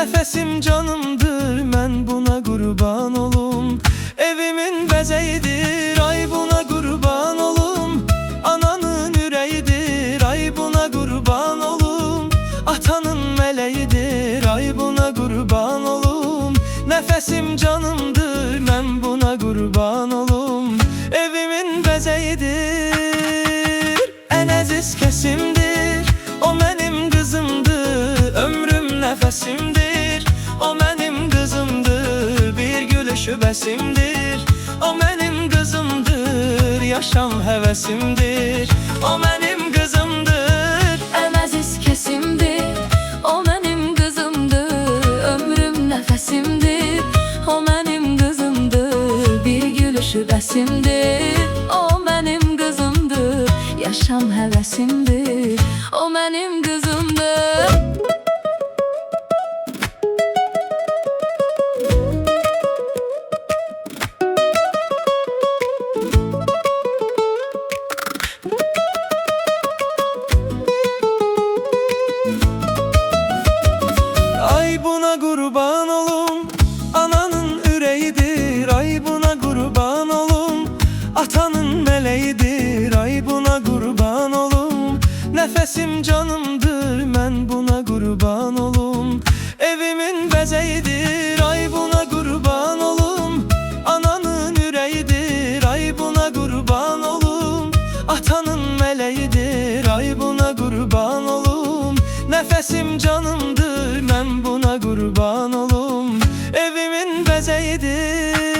Nefesim canımdır, mən buna qurban olum. Evimin bəzəyidir, ay buna qurban olum. Ananın ürəyidir, ay buna qurban olum. Atanın mələyidir, ay buna qurban olum. Nefesim canımdır, mən buna qurban olum. Evimin bəzəyidir, ən əziz kəsimdir. O mənim qızımdır, ömrüm nəfəsimdir. O mənim qızımdır, bir gülüşü bəsimdir. O mənim qızımdır, yaşam həvəsimdir. O mənim qızımdır, ən əziz kəsimdir. O mənim qızımdır, ömrüm nəfəsimdir. O mənim qızımdır, bir gülüşü bəsimdir. O mənim qızımdır, yaşam həvəsimdir. O mənim qızımdır. Ay buna qurban olum. Ananın ürəyidir, ay buna qurban olum. Atanın mələyidir, ay buna qurban olum. Nəfəsim canımdır, mən buna qurban olum. Evimin bəzəyidir, ay buna qurban olum. Ananın ürəyidir, ay buna qurban olum. Atanın mələyidir, ay buna qurban olum. Nəfəsim canımdır, mən buna qurban olum. Evimin bəzəyidir,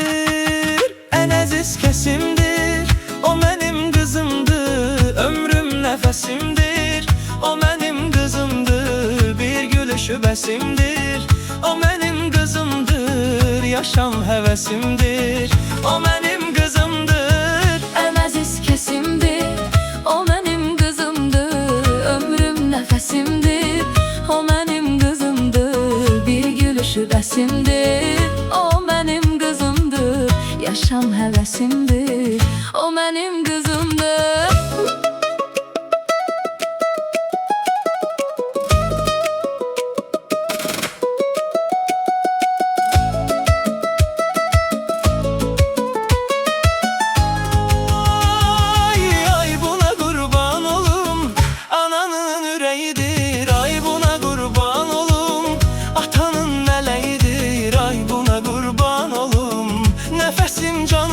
ən əziz kəsimdir. O mənim qızımdır, ömrüm nəfəsimdir. O mənim qızımdır, bir gülüşü bəsimdir. O mənim qızımdır, yaşam həvəsimdir. O mənim qızımdır, Ən əziz kəsimdir. O mənim qızımdır, ömrüm nəfəsimdir. O mənim qızımdır, bir gülüşü bəsimdir. O mənim qızımdır, yaşam həvəsimdir. O mənim qızımdır. Ay buna qurban olum. Ananın ürəyidir, ay buna qurban olum. Atanın mələyidir, ay buna qurban olum. Nəfəsim can